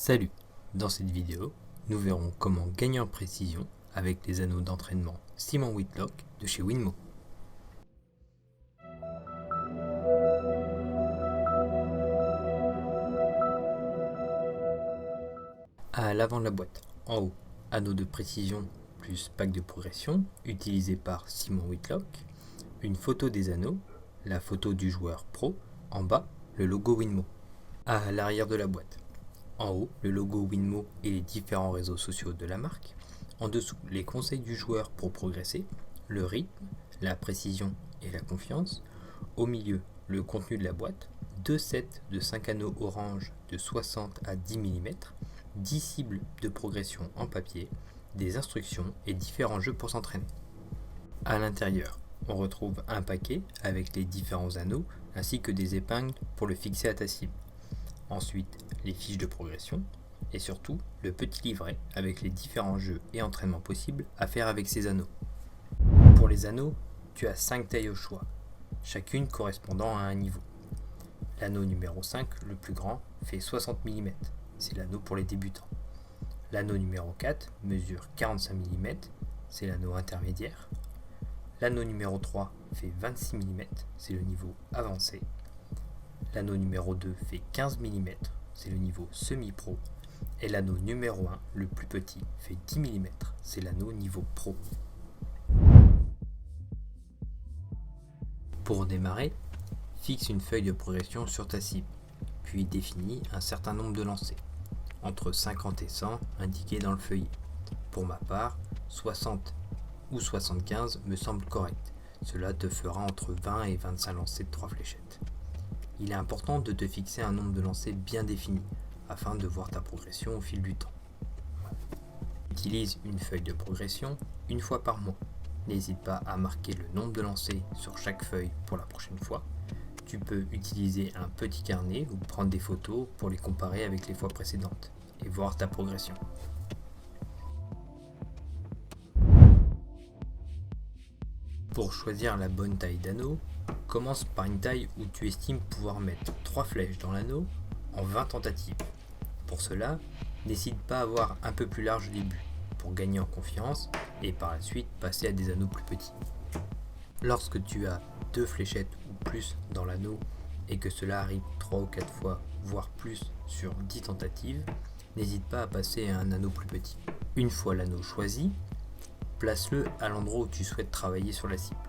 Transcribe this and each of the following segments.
Salut! Dans cette vidéo, nous verrons comment gagner en précision avec les anneaux d'entraînement Simon Whitlock de chez Winmo. À l'avant de la boîte, en haut, anneau de précision plus pack de progression utilisé par Simon Whitlock, une photo des anneaux, la photo du joueur pro, en bas, le logo Winmo. À l'arrière de la boîte, en haut, le logo Winmo et les différents réseaux sociaux de la marque. En dessous, les conseils du joueur pour progresser, le rythme, la précision et la confiance. Au milieu, le contenu de la boîte, 2 sets de 5 anneaux orange de 60 à 10 mm, 10 cibles de progression en papier, des instructions et différents jeux pour s'entraîner. À l'intérieur, on retrouve un paquet avec les différents anneaux ainsi que des épingles pour le fixer à ta cible. Ensuite, les fiches de progression et surtout le petit livret avec les différents jeux et entraînements possibles à faire avec ces anneaux. Pour les anneaux, tu as 5 tailles au choix, chacune correspondant à un niveau. L'anneau numéro 5, le plus grand, fait 60 mm, c'est l'anneau pour les débutants. L'anneau numéro 4 mesure 45 mm, c'est l'anneau intermédiaire. L'anneau numéro 3 fait 26 mm, c'est le niveau avancé. L'anneau numéro 2 fait 15 mm, c'est le niveau semi-pro. Et l'anneau numéro 1, le plus petit, fait 10 mm, c'est l'anneau niveau pro. Pour démarrer, fixe une feuille de progression sur ta cible, puis définis un certain nombre de lancers, entre 50 et 100 indiqués dans le feuillet. Pour ma part, 60 ou 75 me semble correct. Cela te fera entre 20 et 25 lancers de 3 fléchettes. Il est important de te fixer un nombre de lancers bien défini, afin de voir ta progression au fil du temps. Utilise une feuille de progression une fois par mois. N'hésite pas à marquer le nombre de lancers sur chaque feuille pour la prochaine fois. Tu peux utiliser un petit carnet ou prendre des photos pour les comparer avec les fois précédentes et voir ta progression. Pour choisir la bonne taille d'anneau, commence par une taille où tu estimes pouvoir mettre 3 flèches dans l'anneau en 20 tentatives. Pour cela, n'hésite pas à avoir un peu plus large au début, pour gagner en confiance et par la suite passer à des anneaux plus petits. Lorsque tu as 2 fléchettes ou plus dans l'anneau et que cela arrive 3 ou 4 fois, voire plus sur 10 tentatives, n'hésite pas à passer à un anneau plus petit. Une fois l'anneau choisi, place-le à l'endroit où tu souhaites travailler sur la cible.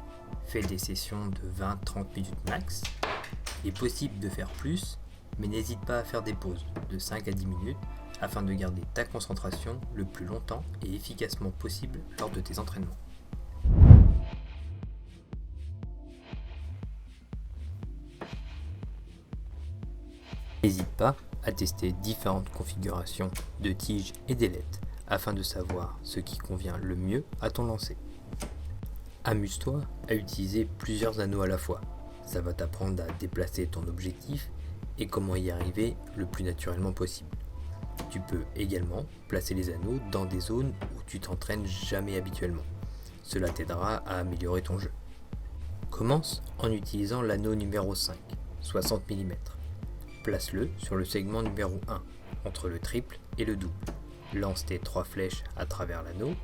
Fais des sessions de 20-30 minutes max. Il est possible de faire plus, mais n'hésite pas à faire des pauses de 5 à 10 minutes afin de garder ta concentration le plus longtemps et efficacement possible lors de tes entraînements. N'hésite pas à tester différentes configurations de tiges et d'ailettes afin de savoir ce qui convient le mieux à ton lancer. Amuse-toi à utiliser plusieurs anneaux à la fois. Ça va t'apprendre à déplacer ton objectif et comment y arriver le plus naturellement possible. Tu peux également placer les anneaux dans des zones où tu t'entraînes jamais habituellement. Cela t'aidera à améliorer ton jeu. Commence en utilisant l'anneau numéro 5, 60 mm. Place-le sur le segment numéro 1, entre le triple et le double. Lance tes 3 flèches à travers l'anneau,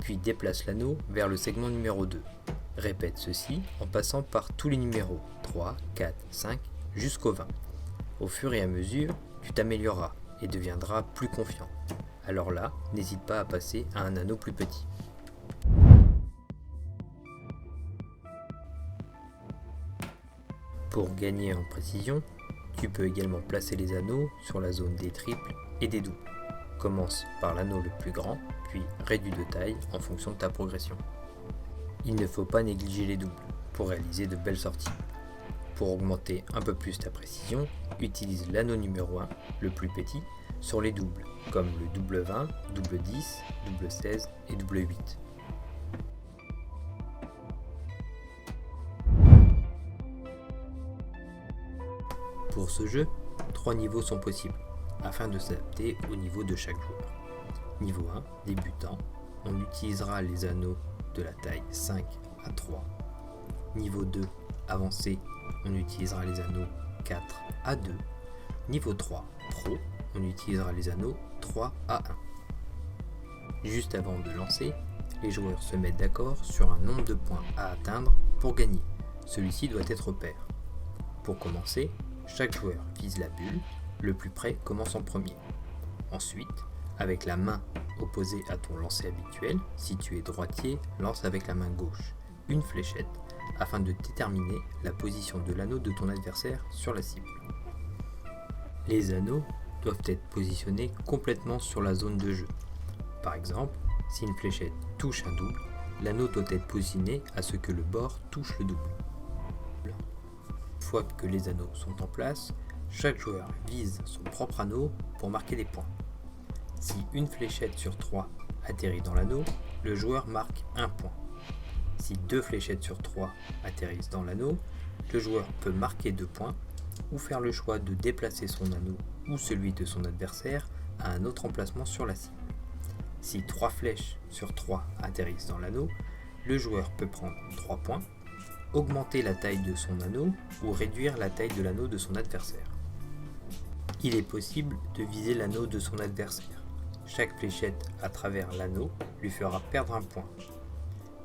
puis déplace l'anneau vers le segment numéro 2. Répète ceci en passant par tous les numéros 3, 4, 5 jusqu'au 20. Au fur et à mesure, tu t'amélioreras et deviendras plus confiant. Alors là, n'hésite pas à passer à un anneau plus petit. Pour gagner en précision, tu peux également placer les anneaux sur la zone des triples et des doubles. Commence par l'anneau le plus grand, puis réduis de taille en fonction de ta progression. Il ne faut pas négliger les doubles pour réaliser de belles sorties. Pour augmenter un peu plus ta précision, utilise l'anneau numéro 1, le plus petit, sur les doubles, comme le double 20, double 10, double 16 et double 8. Pour ce jeu, 3 niveaux sont possibles, afin de s'adapter au niveau de chaque joueur. Niveau 1, débutant, on utilisera les anneaux de la taille 5 à 3. Niveau 2, avancé, on utilisera les anneaux 4 à 2. Niveau 3, pro, on utilisera les anneaux 3 à 1. Juste avant de lancer, les joueurs se mettent d'accord sur un nombre de points à atteindre pour gagner. Celui-ci doit être pair. Pour commencer, chaque joueur vise la bulle, le plus près commence en premier. Ensuite, avec la main opposée à ton lancer habituel, si tu es droitier, lance avec la main gauche une fléchette afin de déterminer la position de l'anneau de ton adversaire sur la cible. Les anneaux doivent être positionnés complètement sur la zone de jeu. Par exemple, si une fléchette touche un double, l'anneau doit être positionné à ce que le bord touche le double. Une fois que les anneaux sont en place, chaque joueur vise son propre anneau pour marquer des points. Si une fléchette sur 3 atterrit dans l'anneau, le joueur marque 1 point. Si 2 fléchettes sur 3 atterrissent dans l'anneau, le joueur peut marquer 2 points ou faire le choix de déplacer son anneau ou celui de son adversaire à un autre emplacement sur la cible. Si 3 flèches sur 3 atterrissent dans l'anneau, le joueur peut prendre 3 points, augmenter la taille de son anneau ou réduire la taille de l'anneau de son adversaire. Il est possible de viser l'anneau de son adversaire. Chaque fléchette à travers l'anneau lui fera perdre un point.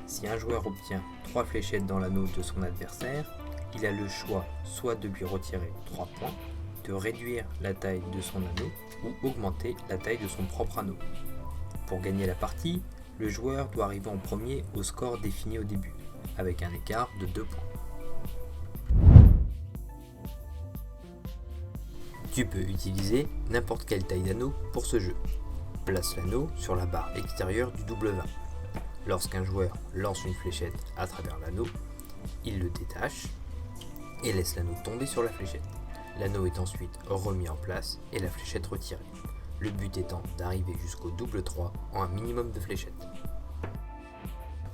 Si un joueur obtient 3 fléchettes dans l'anneau de son adversaire, il a le choix soit de lui retirer 3 points, de réduire la taille de son anneau ou augmenter la taille de son propre anneau. Pour gagner la partie, le joueur doit arriver en premier au score défini au début, avec un écart de 2 points. Tu peux utiliser n'importe quelle taille d'anneau pour ce jeu. Place l'anneau sur la barre extérieure du double 20. Lorsqu'un joueur lance une fléchette à travers l'anneau, il le détache et laisse l'anneau tomber sur la fléchette. L'anneau est ensuite remis en place et la fléchette retirée. Le but étant d'arriver jusqu'au double 3 en un minimum de fléchettes.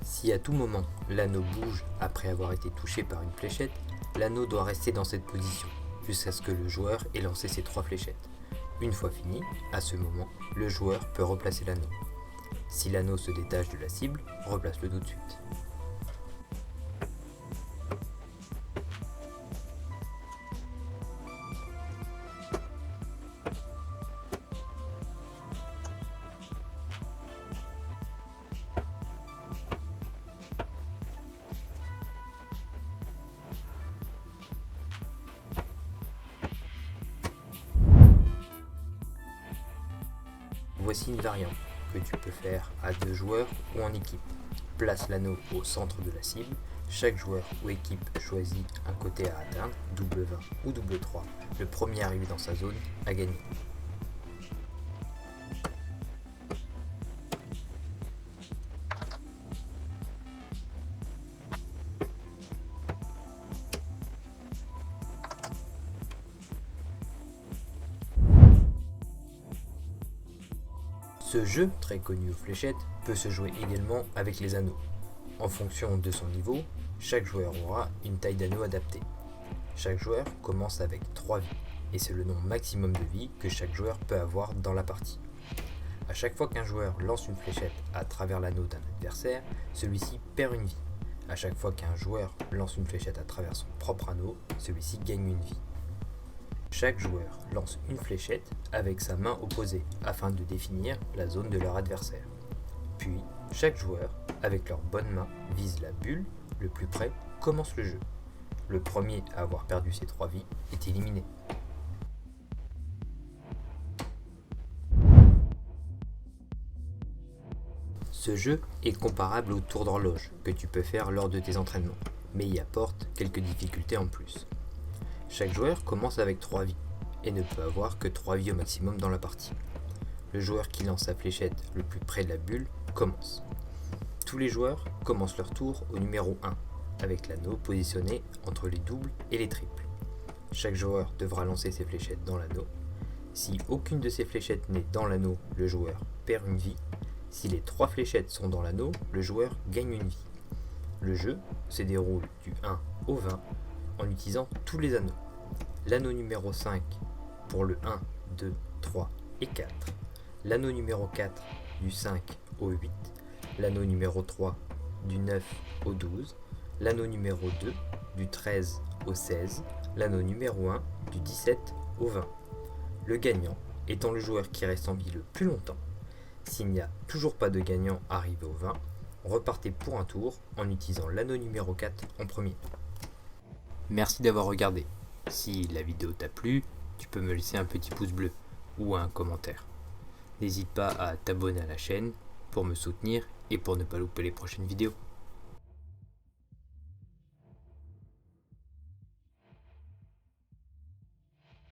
Si à tout moment l'anneau bouge après avoir été touché par une fléchette, l'anneau doit rester dans cette position jusqu'à ce que le joueur ait lancé ses 3 fléchettes. Une fois fini, à ce moment, le joueur peut replacer l'anneau. Si l'anneau se détache de la cible, replace-le tout de suite. Voici une variante que tu peux faire à 2 joueurs ou en équipe. Place l'anneau au centre de la cible. Chaque joueur ou équipe choisit un côté à atteindre, double 20 ou double 3. Le premier arrivé dans sa zone a gagné. Ce jeu, très connu aux fléchettes, peut se jouer également avec les anneaux. En fonction de son niveau, chaque joueur aura une taille d'anneau adaptée. Chaque joueur commence avec 3 vies, et c'est le nombre maximum de vies que chaque joueur peut avoir dans la partie. À chaque fois qu'un joueur lance une fléchette à travers l'anneau d'un adversaire, celui-ci perd une vie. À chaque fois qu'un joueur lance une fléchette à travers son propre anneau, celui-ci gagne une vie. Chaque joueur lance une fléchette avec sa main opposée afin de définir la zone de leur adversaire. Puis, chaque joueur, avec leur bonne main, vise la bulle, le plus près commence le jeu. Le premier à avoir perdu ses 3 vies est éliminé. Ce jeu est comparable au tour d'horloge que tu peux faire lors de tes entraînements, mais y apporte quelques difficultés en plus. Chaque joueur commence avec 3 vies et ne peut avoir que 3 vies au maximum dans la partie. Le joueur qui lance sa fléchette le plus près de la bulle commence. Tous les joueurs commencent leur tour au numéro 1, avec l'anneau positionné entre les doubles et les triples. Chaque joueur devra lancer ses fléchettes dans l'anneau. Si aucune de ces fléchettes n'est dans l'anneau, le joueur perd une vie. Si les 3 fléchettes sont dans l'anneau, le joueur gagne une vie. Le jeu se déroule du 1 au 20 en utilisant tous les anneaux. L'anneau numéro 5 pour le 1, 2, 3 et 4. L'anneau numéro 4 du 5 au 8. L'anneau numéro 3 du 9 au 12. L'anneau numéro 2 du 13 au 16. L'anneau numéro 1 du 17 au 20. Le gagnant étant le joueur qui reste en vie le plus longtemps. S'il n'y a toujours pas de gagnant arrivé au 20, repartez pour un tour en utilisant l'anneau numéro 4 en premier. Merci d'avoir regardé. Si la vidéo t'a plu, tu peux me laisser un petit pouce bleu ou un commentaire. N'hésite pas à t'abonner à la chaîne pour me soutenir et pour ne pas louper les prochaines vidéos.